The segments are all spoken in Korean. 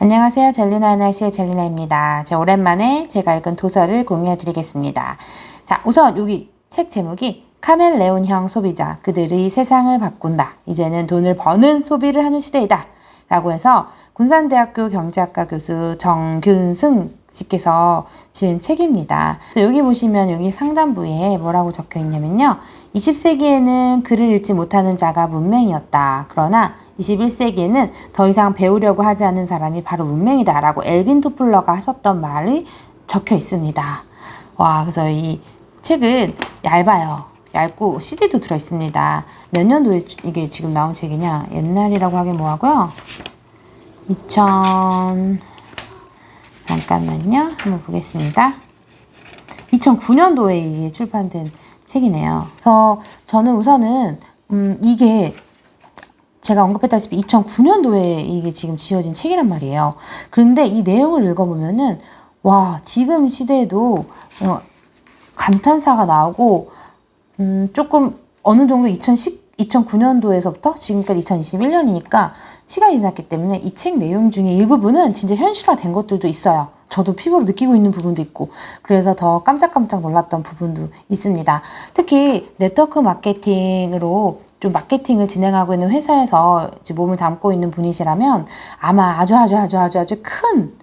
안녕하세요. 젤리나 날씨의 젤리나입니다. 오랜만에 제가 읽은 도서를 공유해 드리겠습니다. 자, 우선 여기 책 제목이 카멜레온형 소비자, 그들이 세상을 바꾼다. 이제는 돈을 버는 소비를 하는 시대이다. 라고 해서 군산대학교 경제학과 교수 정균승 씨께서 지은 책입니다. 여기 보시면 여기 상단부에 뭐라고 적혀 있냐면요. 20세기에는 글을 읽지 못하는 자가 문맹이었다. 그러나 21세기에는 더 이상 배우려고 하지 않는 사람이 바로 문맹이다. 라고 엘빈 토플러가 하셨던 말이 적혀 있습니다. 와, 그래서 이 책은 얇아요. 얇고 CD도 들어있습니다. 몇 년도에 이게 지금 나온 책이냐? 옛날이라고 하긴 뭐하고요. 잠깐만요. 한번 보겠습니다. 2009년도에 이게 출판된 책이네요. 그래서 저는 우선은 이게 제가 언급했다시피 2009년도에 이게 지금 지어진 책이란 말이에요. 그런데 이 내용을 읽어보면은 와, 지금 시대에도 감탄사가 나오고 조금 어느 정도 2009년도에서부터 지금까지 2021년이니까 시간이 지났기 때문에 이 책 내용 중에 일부분은 진짜 현실화된 것들도 있어요. 저도 피부로 느끼고 있는 부분도 있고, 그래서 더 깜짝깜짝 놀랐던 부분도 있습니다. 특히 네트워크 마케팅으로 좀 마케팅을 진행하고 있는 회사에서 이제 몸을 담고 있는 분이시라면 아마 아주 큰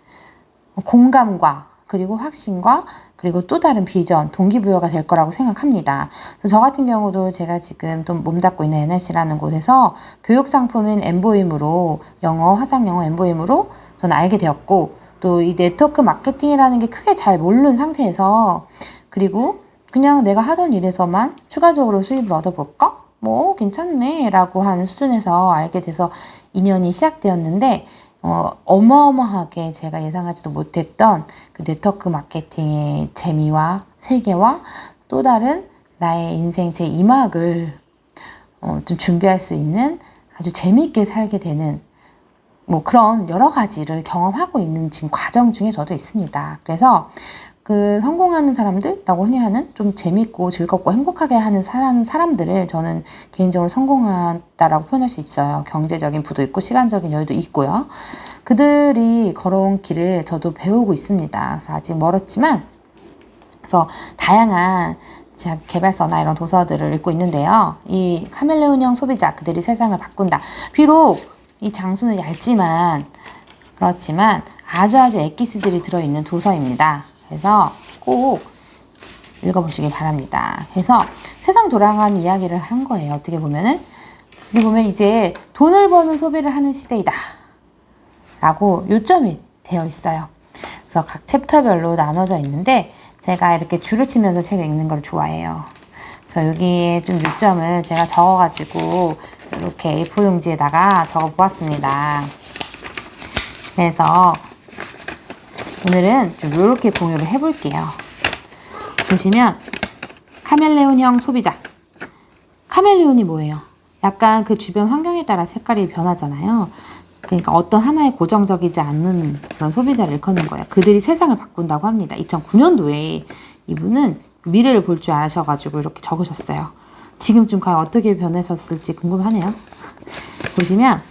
공감과 그리고 확신과 그리고 또 다른 비전, 동기부여가 될 거라고 생각합니다. 그래서 저 같은 경우도 제가 지금 또 몸담고 있는 NLC라는 곳에서 교육 상품인 엠보임으로 영어, 화상영어 엠보임으로 저는 알게 되었고, 또 이 네트워크 마케팅이라는 게 크게 잘 모르는 상태에서, 그리고 그냥 내가 하던 일에서만 추가적으로 수입을 얻어볼까? 뭐 괜찮네 라고 하는 수준에서 알게 돼서 인연이 시작되었는데, 어마어마하게 제가 예상하지도 못했던 그 네트워크 마케팅의 재미와 세계와 또 다른 나의 인생 제 2막을 좀 준비할 수 있는 아주 재미있게 살게 되는 뭐 그런 여러 가지를 경험하고 있는 지금 과정 중에 저도 있습니다. 그래서 그 성공하는 사람들라고 흔히 하는 좀 재밌고 즐겁고 행복하게 하는 사람들을 저는 개인적으로 성공하다라고 표현할 수 있어요. 경제적인 부도 있고 시간적인 여유도 있고요. 그들이 걸어온 길을 저도 배우고 있습니다. 그래서 아직 멀었지만, 그래서 다양한 개발서나 이런 도서들을 읽고 있는데요. 이 카멜레온형 소비자, 그들이 세상을 바꾼다. 비록 이 장수는 얇지만 그렇지만 아주 엑기스들이 들어있는 도서입니다. 그래서 꼭 읽어보시길 바랍니다. 그래서 세상 돌아가는 이야기를 한 거예요. 어떻게 보면은. 여기 보면 이제 돈을 버는 소비를 하는 시대이다 라고 요점이 되어 있어요. 그래서 각 챕터별로 나눠져 있는데 제가 이렇게 줄을 치면서 책을 읽는 걸 좋아해요. 그래서 여기에 좀 요점을 제가 적어가지고 이렇게 A4 용지에다가 적어 보았습니다. 그래서 오늘은 좀 이렇게 공유를 해볼게요. 보시면 카멜레온형 소비자. 카멜레온이 뭐예요? 약간 그 주변 환경에 따라 색깔이 변하잖아요. 그러니까 어떤 하나에 고정적이지 않는 그런 소비자를 일컫는 거예요. 그들이 세상을 바꾼다고 합니다. 2009년도에 이분은 미래를 볼 줄 아셔가지고 이렇게 적으셨어요. 지금쯤 과연 어떻게 변하셨을지 궁금하네요. 보시면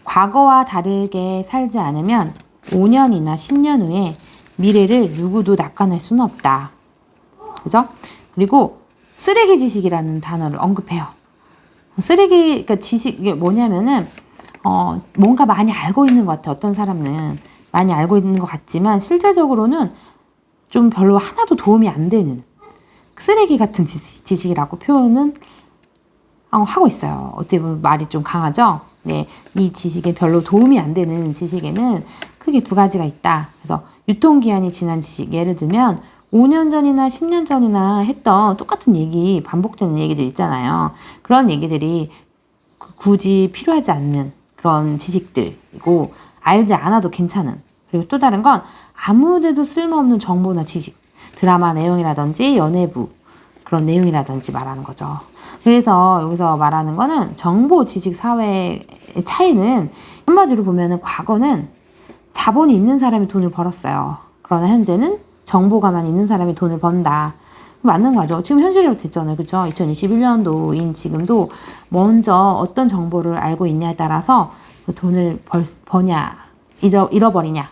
과거와 다르게 살지 않으면 5년이나 10년 후에 미래를 누구도 낚아낼 수는 없다. 그죠? 그리고 쓰레기 지식이라는 단어를 언급해요. 그러니까 지식이 뭐냐면은 뭔가 많이 알고 있는 것 같아. 어떤 사람은 많이 알고 있는 것 같지만 실제적으로는 좀 별로 하나도 도움이 안 되는 쓰레기 같은 지식이라고 표현은 하고 있어요. 어떻게 보면 말이 좀 강하죠? 네, 이 지식에 별로 도움이 안 되는 지식에는 크게 두 가지가 있다. 그래서 유통기한이 지난 지식, 예를 들면 5년 전이나 10년 전이나 했던 똑같은 얘기, 반복되는 얘기들 있잖아요. 그런 얘기들이 굳이 필요하지 않는 그런 지식들이고, 알지 않아도 괜찮은. 그리고 또 다른 건 아무데도 쓸모없는 정보나 지식, 드라마 내용이라든지 연예부 그런 내용이라든지 말하는 거죠. 그래서 여기서 말하는 거는 정보, 지식, 사회의 차이는 한마디로 보면은 과거는 자본이 있는 사람이 돈을 벌었어요. 그러나 현재는 정보가만 있는 사람이 돈을 번다. 맞는 거죠. 지금 현실이 됐잖아요. 그죠? 2021년도인 지금도 먼저 어떤 정보를 알고 있냐에 따라서 그 돈을 버냐, 잃어버리냐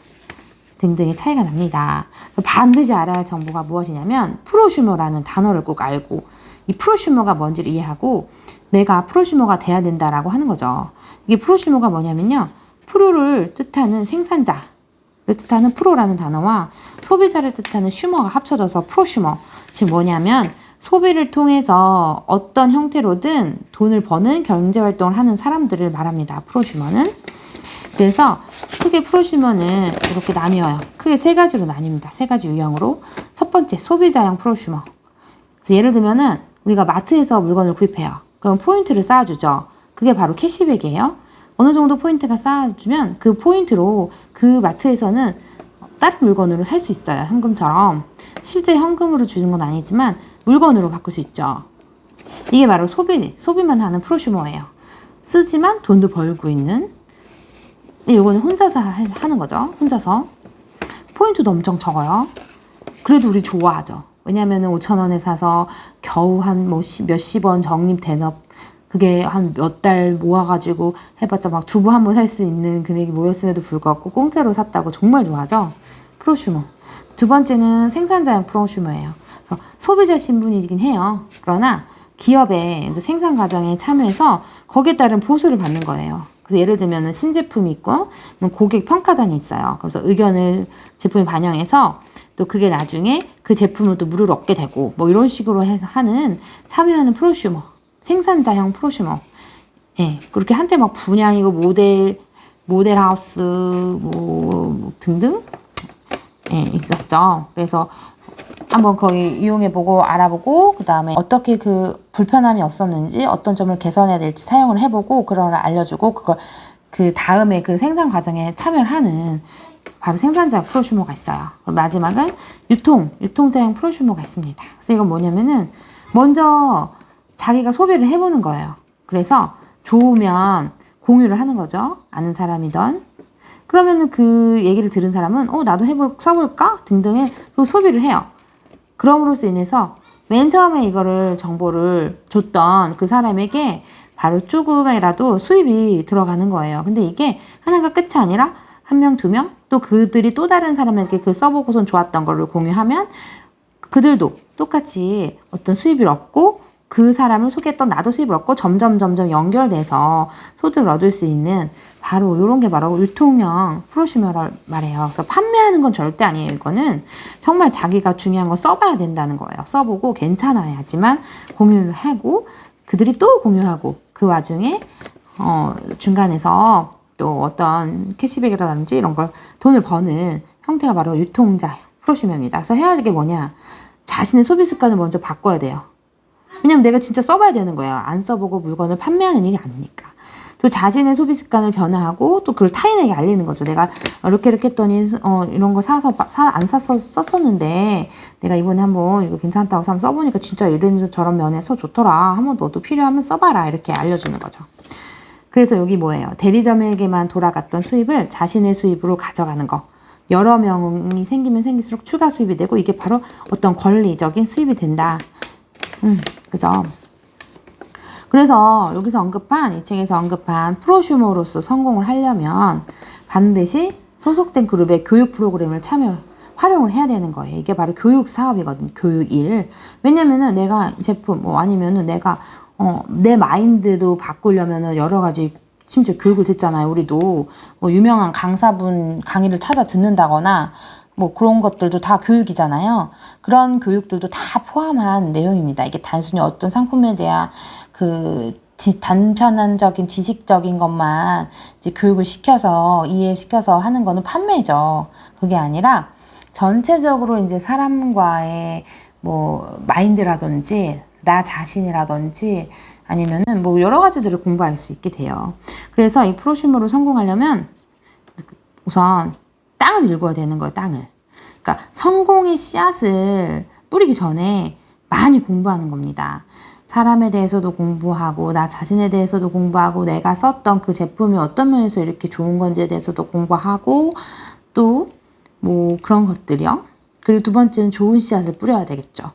등등의 차이가 납니다. 반드시 알아야 할 정보가 무엇이냐면 프로슈머라는 단어를 꼭 알고 이 프로슈머가 뭔지를 이해하고 내가 프로슈머가 돼야 된다라고 하는 거죠. 이게 프로슈머가 뭐냐면요. 프로를 뜻하는 생산자를 뜻하는 프로라는 단어와 소비자를 뜻하는 슈머가 합쳐져서 프로슈머. 지금 뭐냐면 소비를 통해서 어떤 형태로든 돈을 버는 경제활동을 하는 사람들을 말합니다. 프로슈머는. 그래서 크게 프로슈머는 이렇게 나뉘어요. 크게 세 가지로 나뉩니다. 세 가지 유형으로. 첫 번째, 소비자형 프로슈머. 그래서 예를 들면은 우리가 마트에서 물건을 구입해요. 그럼 포인트를 쌓아주죠. 그게 바로 캐시백이에요. 어느 정도 포인트가 쌓아주면 그 포인트로 그 마트에서는 다른 물건으로 살 수 있어요. 현금처럼. 실제 현금으로 주는 건 아니지만 물건으로 바꿀 수 있죠. 이게 바로 소비만 하는 프로슈머예요. 쓰지만 돈도 벌고 있는. 이거는 혼자서 하는 거죠. 혼자서. 포인트도 엄청 적어요. 그래도 우리 좋아하죠. 왜냐하면 5,000원에 사서 겨우 한 몇십 원 적립되는 그게 한 몇 달 모아가지고 해봤자 막 두부 한 번 살 수 있는 금액이 모였음에도 불구하고 공짜로 샀다고 정말 좋아하죠. 프로슈머. 두 번째는 생산자형 프로슈머예요. 그래서 소비자 신분이긴 해요. 그러나 기업의 이제 생산 과정에 참여해서 거기에 따른 보수를 받는 거예요. 그래서 예를 들면 신제품이 있고 고객 평가단이 있어요. 그래서 의견을 제품에 반영해서 또 그게 나중에 그 제품을 또 무료로 얻게 되고 뭐 이런 식으로 해서 하는 참여하는 프로슈머. 생산자형 프로슈머. 예, 그렇게 한때 막 분양이고 모델하우스 뭐 등등 예, 있었죠. 그래서 한번 거의 이용해보고 알아보고 그 다음에 어떻게 그 불편함이 없었는지 어떤 점을 개선해야 될지 사용을 해보고 그걸 알려주고 그걸 그 다음에 그 생산 과정에 참여를 하는 바로 생산자 프로슈머가 있어요. 그리고 마지막은 유통자형 프로슈머가 있습니다. 그래서 이건 뭐냐면은 먼저 자기가 소비를 해보는 거예요. 그래서 좋으면 공유를 하는 거죠. 아는 사람이던. 그러면은 그 얘기를 들은 사람은 나도 써볼까? 등등의 또 소비를 해요. 그럼으로써 인해서 맨 처음에 이거를 정보를 줬던 그 사람에게 바로 조금이라도 수입이 들어가는 거예요. 근데 이게 하나가 끝이 아니라 한 명, 두 명, 또 그들이 또 다른 사람에게 그 써보고선 좋았던 거를 공유하면 그들도 똑같이 어떤 수입을 얻고 그 사람을 소개했던 나도 수입을 얻고 점점 연결돼서 소득을 얻을 수 있는 바로 이런 게 바로 유통형 프로슈머를 말해요. 그래서 판매하는 건 절대 아니에요. 이거는 정말 자기가 중요한 거 써봐야 된다는 거예요. 써보고 괜찮아야지만 공유를 하고 그들이 또 공유하고 그 와중에 중간에서 또 어떤 캐시백이라든지 이런 걸 돈을 버는 형태가 바로 유통자 프로슈머입니다. 그래서 해야 할 게 뭐냐? 자신의 소비 습관을 먼저 바꿔야 돼요. 왜냐면 내가 진짜 써봐야 되는 거예요. 안 써보고 물건을 판매하는 일이 아니니까. 또 자신의 소비 습관을 변화하고 또 그걸 타인에게 알리는 거죠. 내가 이렇게 했더니 이런 거 안 사서 썼었는데 내가 이번에 한번 이거 괜찮다고 해서 한번 써보니까 진짜 이런 저런 면에서 좋더라. 한번 너도 필요하면 써봐라. 이렇게 알려주는 거죠. 그래서 여기 뭐예요? 대리점에게만 돌아갔던 수입을 자신의 수입으로 가져가는 거. 여러 명이 생기면 생길수록 추가 수입이 되고 이게 바로 어떤 권리적인 수입이 된다. 그죠? 그래서 여기서 이 책에서 언급한 프로슈머로서 성공을 하려면 반드시 소속된 그룹의 교육 프로그램을 활용을 해야 되는 거예요. 이게 바로 교육 사업이거든요. 교육 일. 왜냐면은 내가 제품, 아니면은 내가, 내 마인드도 바꾸려면은 여러 가지 심지어 교육을 듣잖아요. 우리도 유명한 강사분 강의를 찾아 듣는다거나 그런 것들도 다 교육이잖아요. 그런 교육들도 다 포함한 내용입니다. 이게 단순히 어떤 상품에 대한 단편적인 지식적인 것만 이제 교육을 시켜서 이해시켜서 하는 거는 판매죠. 그게 아니라 전체적으로 이제 사람과의 마인드라든지 나 자신이라든지 아니면은 여러 가지들을 공부할 수 있게 돼요. 그래서 이 프로슈머로 성공하려면 우선 땅을 읽어야 되는 거예요. 땅을. 그러니까 성공의 씨앗을 뿌리기 전에 많이 공부하는 겁니다. 사람에 대해서도 공부하고 나 자신에 대해서도 공부하고 내가 썼던 그 제품이 어떤 면에서 이렇게 좋은 건지에 대해서도 공부하고 또 그런 것들이요. 그리고 두 번째는 좋은 씨앗을 뿌려야 되겠죠.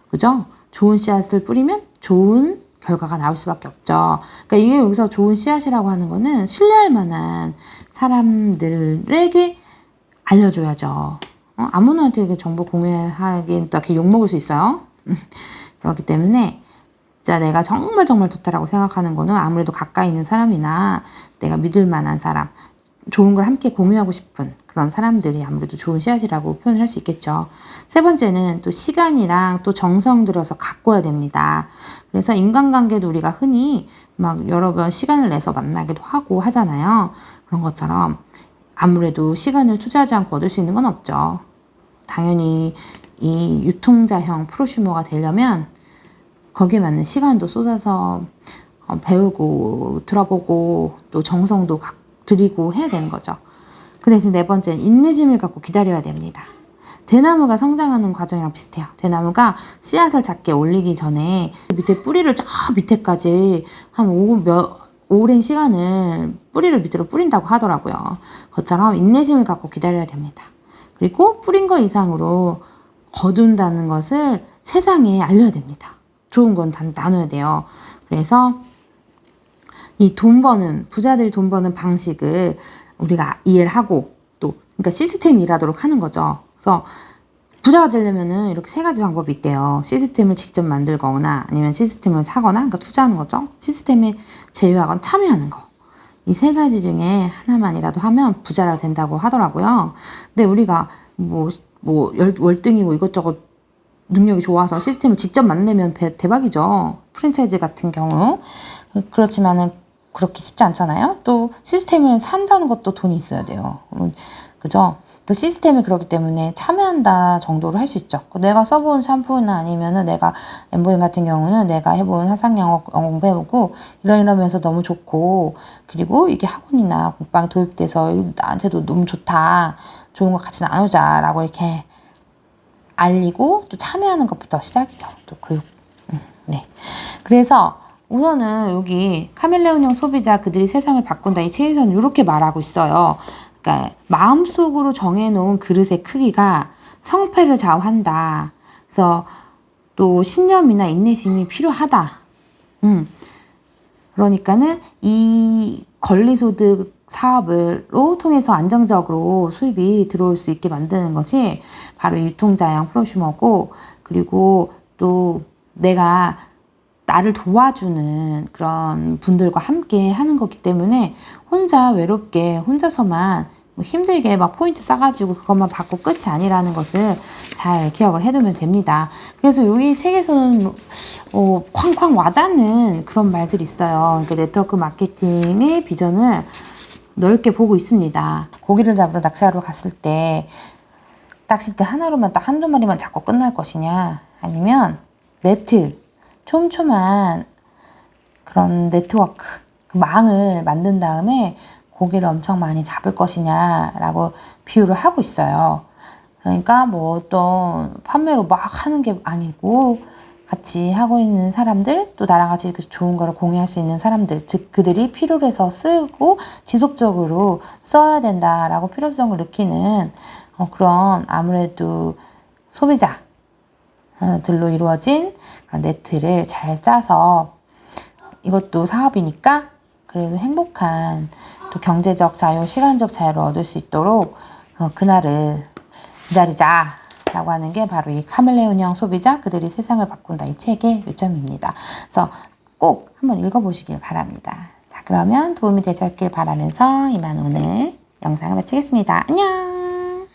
그죠? 좋은 씨앗을 뿌리면 좋은 결과가 나올 수밖에 없죠. 그러니까 이게 여기서 좋은 씨앗이라고 하는 거는 신뢰할 만한 사람들에게 알려줘야죠. 아무나한테 정보 공유하기엔 또 이렇게 욕먹을 수 있어요. 그렇기 때문에 진짜 내가 정말 좋다라고 생각하는 거는 아무래도 가까이 있는 사람이나 내가 믿을 만한 사람, 좋은 걸 함께 공유하고 싶은 그런 사람들이 아무래도 좋은 씨앗이라고 표현을 할 수 있겠죠. 세 번째는 또 시간이랑 또 정성 들여서 가꿔야 됩니다. 그래서 인간관계도 우리가 흔히 막 여러 번 시간을 내서 만나기도 하고 하잖아요. 그런 것처럼 아무래도 시간을 투자하지 않고 얻을 수 있는 건 없죠. 당연히 이 유통자형 프로슈머가 되려면 거기에 맞는 시간도 쏟아서 배우고 들어보고 또 정성도 들이고 해야 되는 거죠. 그 대신 네 번째는 인내심을 갖고 기다려야 됩니다. 대나무가 성장하는 과정이랑 비슷해요. 대나무가 씨앗을 작게 올리기 전에 밑에 뿌리를 저 밑에까지 한 오랜 시간을 뿌리를 밑으로 뿌린다고 하더라고요. 그것처럼 인내심을 갖고 기다려야 됩니다. 그리고 뿌린 거 이상으로 거둔다는 것을 세상에 알려야 됩니다. 좋은 건 다 나눠야 돼요. 그래서 이 부자들이 돈 버는 방식을 우리가 이해를 하고 또, 그러니까 시스템이 일하도록 하는 거죠. 그래서 부자가 되려면은 이렇게 세 가지 방법이 있대요. 시스템을 직접 만들거나 아니면 시스템을 사거나, 그러니까 투자하는 거죠. 시스템에 제휴하거나 참여하는 거. 이 세 가지 중에 하나만이라도 하면 부자가 된다고 하더라고요. 근데 우리가 월등히 이것저것 능력이 좋아서 시스템을 직접 만들면 대박이죠. 프랜차이즈 같은 경우. 그렇지만은 그렇게 쉽지 않잖아요. 또 시스템을 산다는 것도 돈이 있어야 돼요. 그죠? 그 시스템이 그렇기 때문에 참여한다 정도로 할 수 있죠. 내가 써본 샴푸나 아니면은 내가 엠보잉 같은 경우는 내가 해본 화상 영어 공부해보고 이러면서 너무 좋고, 그리고 이게 학원이나 공방 도입돼서 나한테도 너무 좋다, 좋은 거 같이 나누자라고 이렇게 알리고 또 참여하는 것부터 시작이죠. 또 교육. 네. 그래서 우선은 여기 카멜레온형 소비자 그들이 세상을 바꾼다 이 책에서는 이렇게 말하고 있어요. 그러니까 마음속으로 정해놓은 그릇의 크기가 성패를 좌우한다. 그래서 또 신념이나 인내심이 필요하다. 그러니까는 이 권리소득 사업으로 통해서 안정적으로 수입이 들어올 수 있게 만드는 것이 바로 유통자형 프로슈머고, 그리고 또 내가 나를 도와주는 그런 분들과 함께 하는 거기 때문에 혼자 외롭게 혼자서만 힘들게 막 포인트 싸가지고 그것만 받고 끝이 아니라는 것을 잘 기억을 해두면 됩니다. 그래서 여기 책에서는 쾅쾅 와닿는 그런 말들이 있어요. 그러니까 네트워크 마케팅의 비전을 넓게 보고 있습니다. 고기를 잡으러 낚시하러 갔을 때 낚싯대 하나로만 딱 한두 마리만 잡고 끝날 것이냐, 아니면 촘촘한 그런 네트워크, 그 망을 만든 다음에 고기를 엄청 많이 잡을 것이냐라고 비유를 하고 있어요. 그러니까 어떤 판매로 막 하는 게 아니고 같이 하고 있는 사람들, 또 나랑 같이 좋은 거를 공유할 수 있는 사람들, 즉 그들이 필요로 해서 쓰고 지속적으로 써야 된다라고 필요성을 느끼는 그런 아무래도 소비자들로 이루어진 그런 네트를 잘 짜서, 이것도 사업이니까 그래도 행복한 또 경제적 자유, 시간적 자유를 얻을 수 있도록 그날을 기다리자라고 하는 게 바로 이 카멜레온형 소비자 그들이 세상을 바꾼다 이 책의 요점입니다. 그래서 꼭 한번 읽어보시길 바랍니다. 자, 그러면 도움이 되셨길 바라면서 이만 오늘 영상을 마치겠습니다. 안녕.